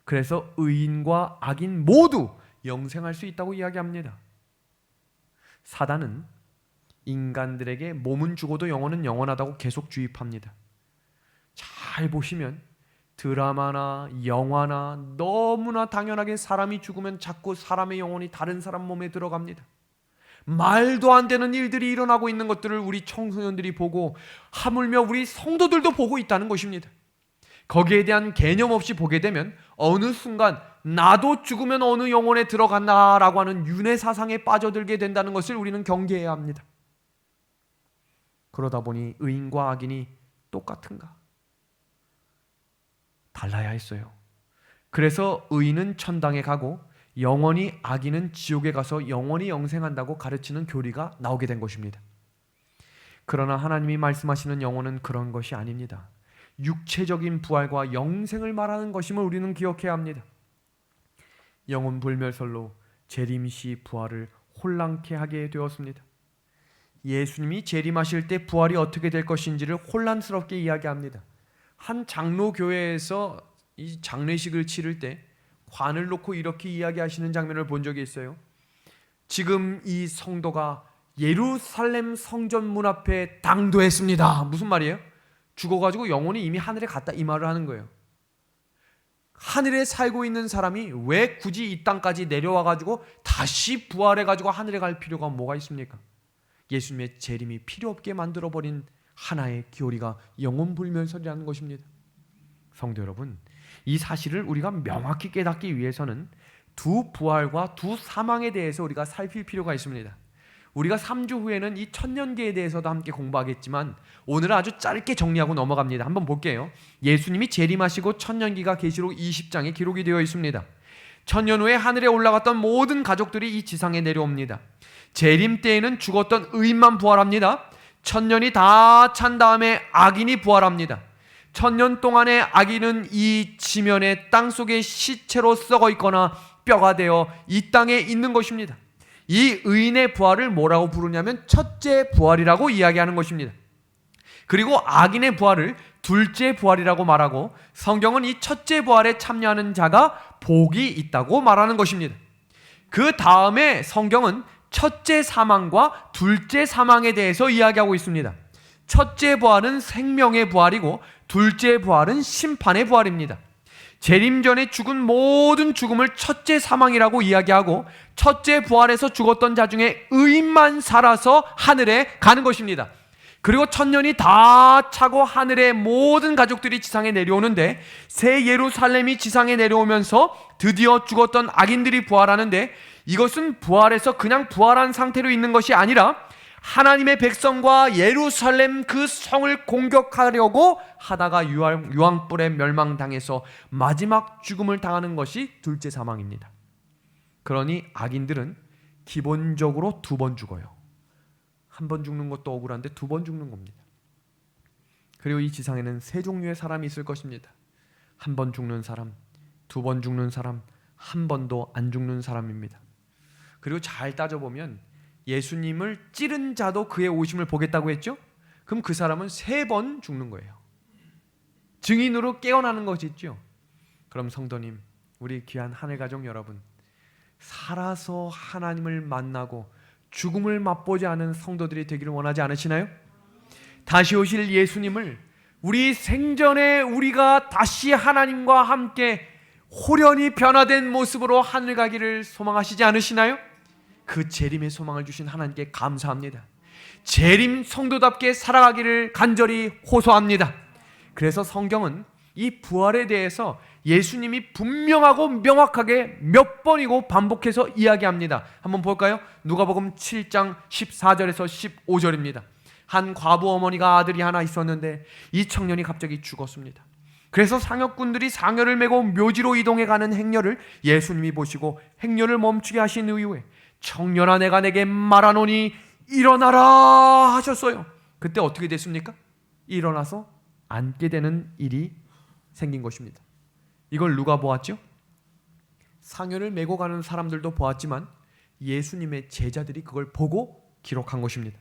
그래서 의인과 악인 모두 영생할 수 있다고 이야기합니다. 사단은 인간들에게 몸은 죽어도 영혼은 영원하다고 계속 주입합니다. 잘 보시면 드라마나 영화나 너무나 당연하게 사람이 죽으면 자꾸 사람의 영혼이 다른 사람 몸에 들어갑니다. 말도 안 되는 일들이 일어나고 있는 것들을 우리 청소년들이 보고 하물며 우리 성도들도 보고 있다는 것입니다. 거기에 대한 개념 없이 보게 되면 어느 순간 나도 죽으면 어느 영혼에 들어간다라고 하는 윤회사상에 빠져들게 된다는 것을 우리는 경계해야 합니다. 그러다 보니 의인과 악인이 똑같은가? 달라야 했어요. 그래서 의인은 천당에 가고 영원히 악인은 지옥에 가서 영원히 영생한다고 가르치는 교리가 나오게 된 것입니다. 그러나 하나님이 말씀하시는 영혼은 그런 것이 아닙니다. 육체적인 부활과 영생을 말하는 것임을 우리는 기억해야 합니다. 영혼불멸설로 재림시 부활을 혼란케 하게 되었습니다. 예수님이 재림하실 때 부활이 어떻게 될 것인지를 혼란스럽게 이야기합니다. 한 장로교회에서 이 장례식을 치를 때 관을 놓고 이렇게 이야기하시는 장면을 본 적이 있어요. 지금 이 성도가 예루살렘 성전 문 앞에 당도했습니다. 무슨 말이에요? 죽어가지고 영혼이 이미 하늘에 갔다, 이 말을 하는 거예요. 하늘에 살고 있는 사람이 왜 굳이 이 땅까지 내려와가지고 다시 부활해가지고 하늘에 갈 필요가 뭐가 있습니까? 예수님의 재림이 필요 없게 만들어버린 하나의 교리가 영혼불멸설이라는 것입니다. 성도 여러분, 이 사실을 우리가 명확히 깨닫기 위해서는 두 부활과 두 사망에 대해서 우리가 살필 필요가 있습니다. 우리가 3주 후에는 이 천년계에 대해서도 함께 공부하겠지만 오늘은 아주 짧게 정리하고 넘어갑니다. 한번 볼게요. 예수님이 재림하시고 천년기가 계시록 20장에 기록이 되어 있습니다. 천년 후에 하늘에 올라갔던 모든 가족들이 이 지상에 내려옵니다. 재림 때에는 죽었던 의인만 부활합니다. 천년이 다 찬 다음에 악인이 부활합니다. 천년 동안의 악인은 이 지면의 땅속에 시체로 썩어 있거나 뼈가 되어 이 땅에 있는 것입니다. 이 의인의 부활을 뭐라고 부르냐면 첫째 부활이라고 이야기하는 것입니다. 그리고 악인의 부활을 둘째 부활이라고 말하고 성경은 이 첫째 부활에 참여하는 자가 복이 있다고 말하는 것입니다. 그 다음에 성경은 첫째 사망과 둘째 사망에 대해서 이야기하고 있습니다. 첫째 부활은 생명의 부활이고 둘째 부활은 심판의 부활입니다. 재림 전에 죽은 모든 죽음을 첫째 사망이라고 이야기하고 첫째 부활에서 죽었던 자 중에 의인만 살아서 하늘에 가는 것입니다. 그리고 천년이 다 차고 하늘의 모든 가족들이 지상에 내려오는데 새 예루살렘이 지상에 내려오면서 드디어 죽었던 악인들이 부활하는데 이것은 부활해서 그냥 부활한 상태로 있는 것이 아니라 하나님의 백성과 예루살렘 그 성을 공격하려고 하다가 유황불에 멸망당해서 마지막 죽음을 당하는 것이 둘째 사망입니다. 그러니 악인들은 기본적으로 두 번 죽어요. 한 번 죽는 것도 억울한데 두 번 죽는 겁니다. 그리고 이 지상에는 세 종류의 사람이 있을 것입니다. 한 번 죽는 사람, 두 번 죽는 사람, 한 번도 안 죽는 사람입니다. 그리고 잘 따져보면 예수님을 찌른 자도 그의 오심을 보겠다고 했죠? 그럼 그 사람은 세 번 죽는 거예요. 증인으로 깨어나는 것이 있죠. 그럼 성도님, 우리 귀한 하늘가족 여러분, 살아서 하나님을 만나고 죽음을 맛보지 않은 성도들이 되기를 원하지 않으시나요? 다시 오실 예수님을 우리 생전에 우리가 다시 하나님과 함께 호련히 변화된 모습으로 하늘 가기를 소망하시지 않으시나요? 그 재림의 소망을 주신 하나님께 감사합니다. 재림 성도답게 살아가기를 간절히 호소합니다. 그래서 성경은 이 부활에 대해서 예수님이 분명하고 명확하게 몇 번이고 반복해서 이야기합니다. 한번 볼까요? 누가복음 7장 14절에서 15절입니다. 한 과부 어머니가 아들이 하나 있었는데 이 청년이 갑자기 죽었습니다. 그래서 상역군들이 상여를 메고 묘지로 이동해 가는 행렬을 예수님이 보시고 행렬을 멈추게 하신 이후에 청년아, 내가 내게 말하노니 일어나라 하셨어요. 그때 어떻게 됐습니까? 일어나서 앉게 되는 일이 생긴 것입니다. 이걸 누가 보았죠? 상여를 메고 가는 사람들도 보았지만 예수님의 제자들이 그걸 보고 기록한 것입니다.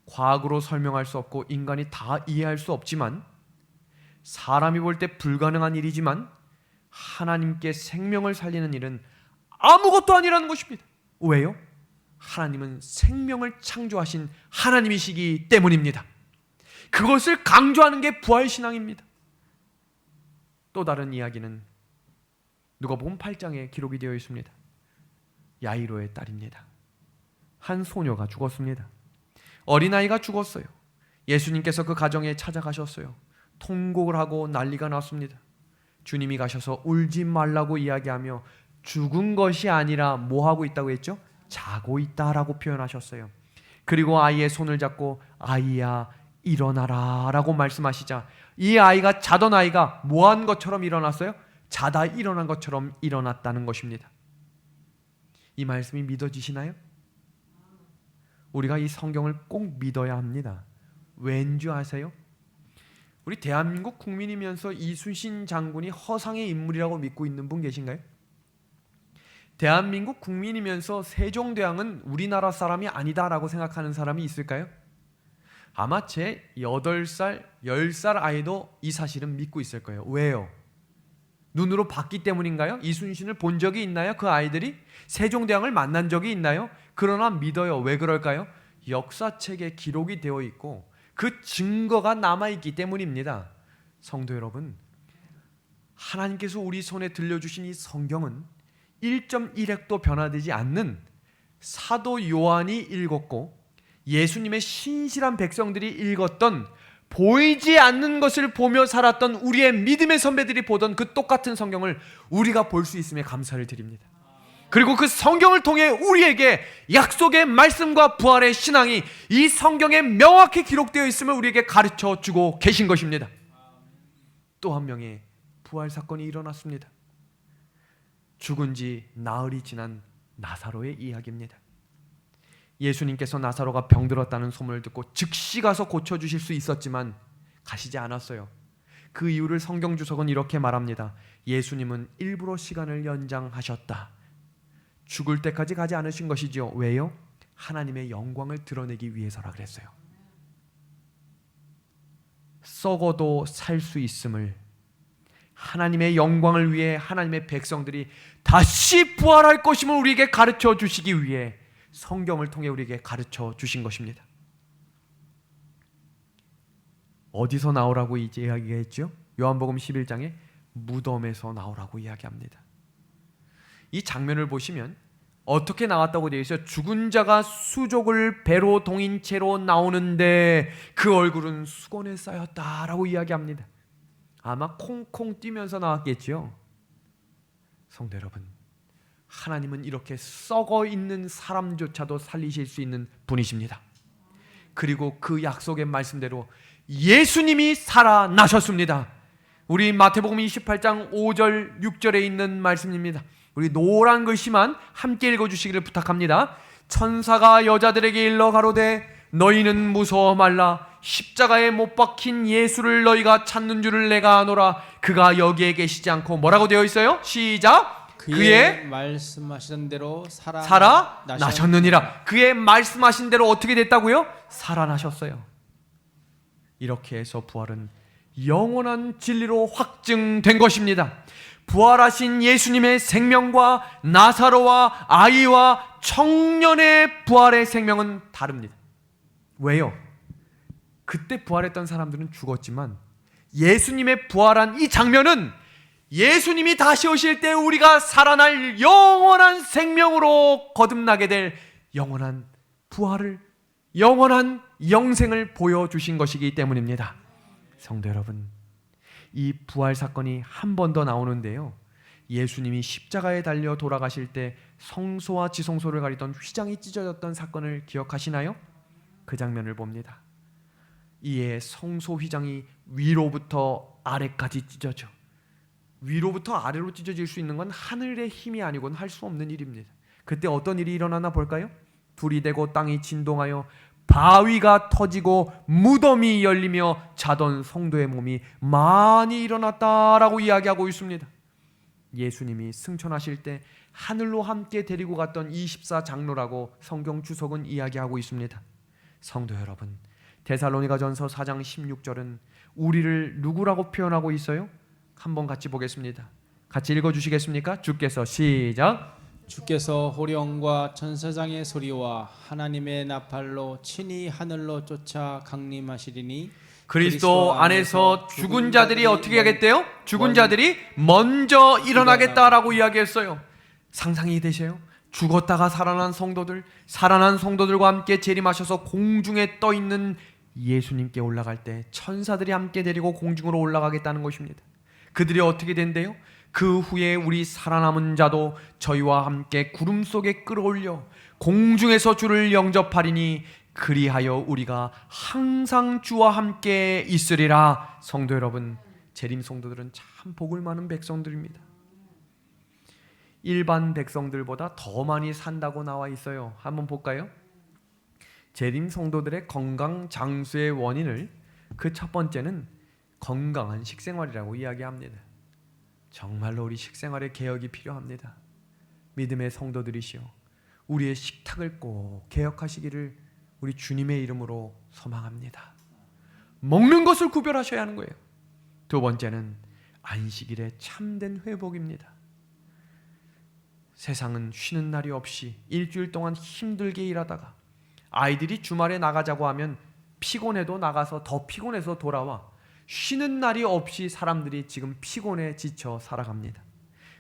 과학으로 설명할 수 없고 인간이 다 이해할 수 없지만, 사람이 볼 때 불가능한 일이지만 하나님께 생명을 살리는 일은 아무것도 아니라는 것입니다. 왜요? 하나님은 생명을 창조하신 하나님이시기 때문입니다. 그것을 강조하는 게 부활신앙입니다. 또 다른 이야기는 누가복음 8장에 기록이 되어 있습니다. 야이로의 딸입니다. 한 소녀가 죽었습니다. 어린아이가 죽었어요. 예수님께서 그 가정에 찾아가셨어요. 통곡을 하고 난리가 났습니다. 주님이 가셔서 울지 말라고 이야기하며 죽은 것이 아니라 뭐 하고 있다고 했죠? 자고 있다라고 표현하셨어요. 그리고 아이의 손을 잡고 아이야 일어나라 라고 말씀하시자 이 아이가 자던 아이가 뭐한 것처럼 일어났어요? 자다 일어난 것처럼 일어났다는 것입니다. 이 말씀이 믿어지시나요? 우리가 이 성경을 꼭 믿어야 합니다. 왠지 아세요? 우리 대한민국 국민이면서 이순신 장군이 허상의 인물이라고 믿고 있는 분 계신가요? 대한민국 국민이면서 세종대왕은 우리나라 사람이 아니다라고 생각하는 사람이 있을까요? 아마 제 8살, 10살 아이도 이 사실은 믿고 있을 거예요. 왜요? 눈으로 봤기 때문인가요? 이순신을 본 적이 있나요? 그 아이들이? 세종대왕을 만난 적이 있나요? 그러나 믿어요. 왜 그럴까요? 역사책에 기록이 되어 있고 그 증거가 남아있기 때문입니다. 성도 여러분, 하나님께서 우리 손에 들려주신 이 성경은 1.1획도 변화되지 않는 사도 요한이 읽었고 예수님의 신실한 백성들이 읽었던, 보이지 않는 것을 보며 살았던 우리의 믿음의 선배들이 보던 그 똑같은 성경을 우리가 볼 수 있음에 감사를 드립니다. 그리고 그 성경을 통해 우리에게 약속의 말씀과 부활의 신앙이 이 성경에 명확히 기록되어 있음을 우리에게 가르쳐 주고 계신 것입니다. 또 한 명의 부활 사건이 일어났습니다. 죽은 지 나흘이 지난 나사로의 이야기입니다. 예수님께서 나사로가 병들었다는 소문을 듣고 즉시 가서 고쳐주실 수 있었지만 가시지 않았어요. 그 이유를 성경 주석은 이렇게 말합니다. 예수님은 일부러 시간을 연장하셨다. 죽을 때까지 가지 않으신 것이죠. 왜요? 하나님의 영광을 드러내기 위해서라 그랬어요. 썩어도 살 수 있음을, 하나님의 영광을 위해 하나님의 백성들이 다시 부활할 것임을 우리에게 가르쳐 주시기 위해 성경을 통해 우리에게 가르쳐 주신 것입니다. 어디서 나오라고 이제 이야기했죠? 요한복음 11장에 무덤에서 나오라고 이야기합니다. 이 장면을 보시면 어떻게 나왔다고 되어 있어요? 죽은 자가 수족을 배로 동인 채로 나오는데 그 얼굴은 수건에 쌓였다라고 이야기합니다. 아마 콩콩 뛰면서 나왔겠죠. 성도 여러분, 하나님은 이렇게 썩어 있는 사람조차도 살리실 수 있는 분이십니다. 그리고 그 약속의 말씀대로 예수님이 살아나셨습니다. 우리 마태복음 28장 5절 6절에 있는 말씀입니다. 우리 노란 글씨만 함께 읽어주시기를 부탁합니다. 천사가 여자들에게 일러 가로되 너희는 무서워 말라. 십자가에 못 박힌 예수를 너희가 찾는 줄을 내가 아노라. 그가 여기에 계시지 않고 뭐라고 되어 있어요? 시작. 그의 말씀하신 대로 살아나셨느니라. 그의 말씀하신 대로 어떻게 됐다고요? 살아나셨어요. 이렇게 해서 부활은 영원한 진리로 확증된 것입니다. 부활하신 예수님의 생명과 나사로와 아이와 청년의 부활의 생명은 다릅니다. 왜요? 그때 부활했던 사람들은 죽었지만 예수님의 부활한 이 장면은 예수님이 다시 오실 때 우리가 살아날 영원한 생명으로 거듭나게 될 영원한 부활을, 영원한 영생을 보여주신 것이기 때문입니다. 성도 여러분, 이 부활 사건이 한 번 더 나오는데요, 예수님이 십자가에 달려 돌아가실 때 성소와 지성소를 가리던 휘장이 찢어졌던 사건을 기억하시나요? 그 장면을 봅니다. 이에 성소 휘장이 위로부터 아래까지 찢어져, 위로부터 아래로 찢어질 수 있는 건 하늘의 힘이 아니고는 할 수 없는 일입니다. 그때 어떤 일이 일어나나 볼까요? 불이 되고 땅이 진동하여 바위가 터지고 무덤이 열리며 자던 성도의 몸이 많이 일어났다라고 이야기하고 있습니다. 예수님이 승천하실 때 하늘로 함께 데리고 갔던 24장로라고 성경 주석은 이야기하고 있습니다. 성도 여러분, 데살로니가전서 4장 16절은 우리를 누구라고 표현하고 있어요? 한번 같이 보겠습니다. 같이 읽어주시겠습니까? 주께서 시작. 주께서 호령과 천사장의 소리와 하나님의 나팔로 친히 하늘로 쫓아 강림하시리니 그리스도 안에서 죽은 자들이 어떻게 하겠대요? 죽은 자들이 먼저 일어나겠다라고 이야기했어요. 상상이 되세요? 죽었다가 살아난 성도들, 살아난 성도들과 함께 재림하셔서 공중에 떠 있는 예수님께 올라갈 때 천사들이 함께 데리고 공중으로 올라가겠다는 것입니다. 그들이 어떻게 된대요? 그 후에 우리 살아남은 자도 저희와 함께 구름 속에 끌어올려 공중에서 주를 영접하리니 그리하여 우리가 항상 주와 함께 있으리라. 성도 여러분, 재림 성도들은 참 복을 많은 백성들입니다. 일반 백성들보다 더 많이 산다고 나와 있어요. 한번 볼까요? 재림 성도들의 건강 장수의 원인을 그 첫 번째는 건강한 식생활이라고 이야기합니다. 정말로 우리 식생활의 개혁이 필요합니다. 믿음의 성도들이시오, 우리의 식탁을 꼭 개혁하시기를 우리 주님의 이름으로 소망합니다. 먹는 것을 구별하셔야 하는 거예요. 두 번째는 안식일의 참된 회복입니다. 세상은 쉬는 날이 없이 일주일 동안 힘들게 일하다가 아이들이 주말에 나가자고 하면 피곤해도 나가서 더 피곤해서 돌아와 쉬는 날이 없이 사람들이 지금 피곤해 지쳐 살아갑니다.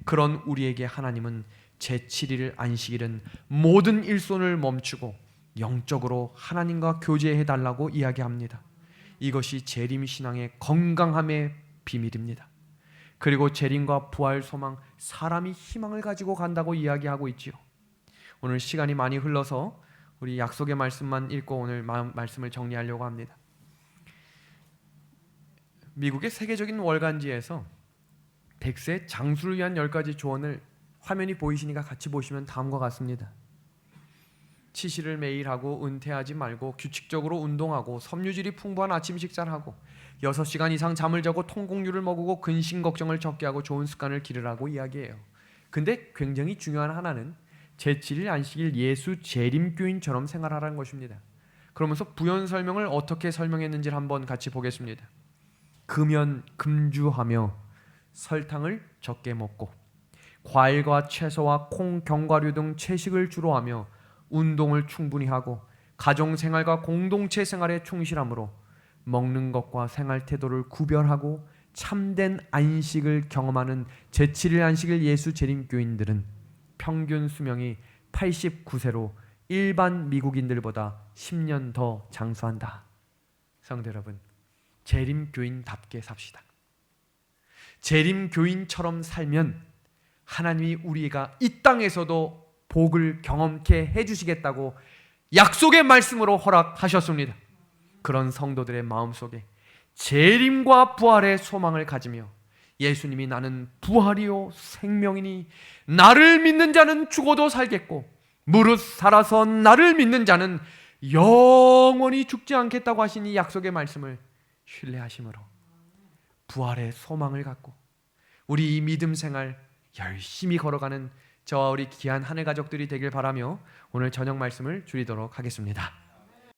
그런 우리에게 하나님은 제7일 안식일은 모든 일손을 멈추고 영적으로 하나님과 교제해달라고 이야기합니다. 이것이 재림신앙의 건강함의 비밀입니다. 그리고 재림과 부활 소망, 사람이 희망을 가지고 간다고 이야기하고 있지요. 오늘 시간이 많이 흘러서 우리 약속의 말씀만 읽고 오늘 말씀을 정리하려고 합니다. 미국의 세계적인 월간지에서 100세 장수를 위한 10가지 조언을, 화면이 보이시니까 같이 보시면 다음과 같습니다. 치실을 매일 하고 은퇴하지 말고 규칙적으로 운동하고 섬유질이 풍부한 아침 식사를 하고 6시간 이상 잠을 자고 통곡류를 먹고 근심 걱정을 적게 하고 좋은 습관을 기르라고 이야기해요. 근데 굉장히 중요한 하나는 제7일 안식일 예수 재림교인처럼 생활하라는 것입니다. 그러면서 부연 설명을 어떻게 설명했는지를 한번 같이 보겠습니다. 금연 금주하며 설탕을 적게 먹고 과일과 채소와 콩, 견과류 등 채식을 주로 하며 운동을 충분히 하고 가정생활과 공동체 생활에 충실함으로 먹는 것과 생활 태도를 구별하고 참된 안식을 경험하는 제7일 안식일 예수 재림교인들은 평균 수명이 89세로 일반 미국인들보다 10년 더 장수한다. 성도 여러분, 재림교인답게 삽시다. 재림교인처럼 살면 하나님이 우리가 이 땅에서도 복을 경험케 해주시겠다고 약속의 말씀으로 허락하셨습니다. 그런 성도들의 마음속에 재림과 부활의 소망을 가지며 예수님이 나는 부활이요 생명이니 나를 믿는 자는 죽어도 살겠고 무릇 살아서 나를 믿는 자는 영원히 죽지 않겠다고 하신 이 약속의 말씀을 신뢰하심으로 부활의 소망을 갖고 우리 이 믿음 생활 열심히 걸어가는 저와 우리 귀한 하늘 가족들이 되길 바라며 오늘 저녁 말씀을 줄이도록 하겠습니다.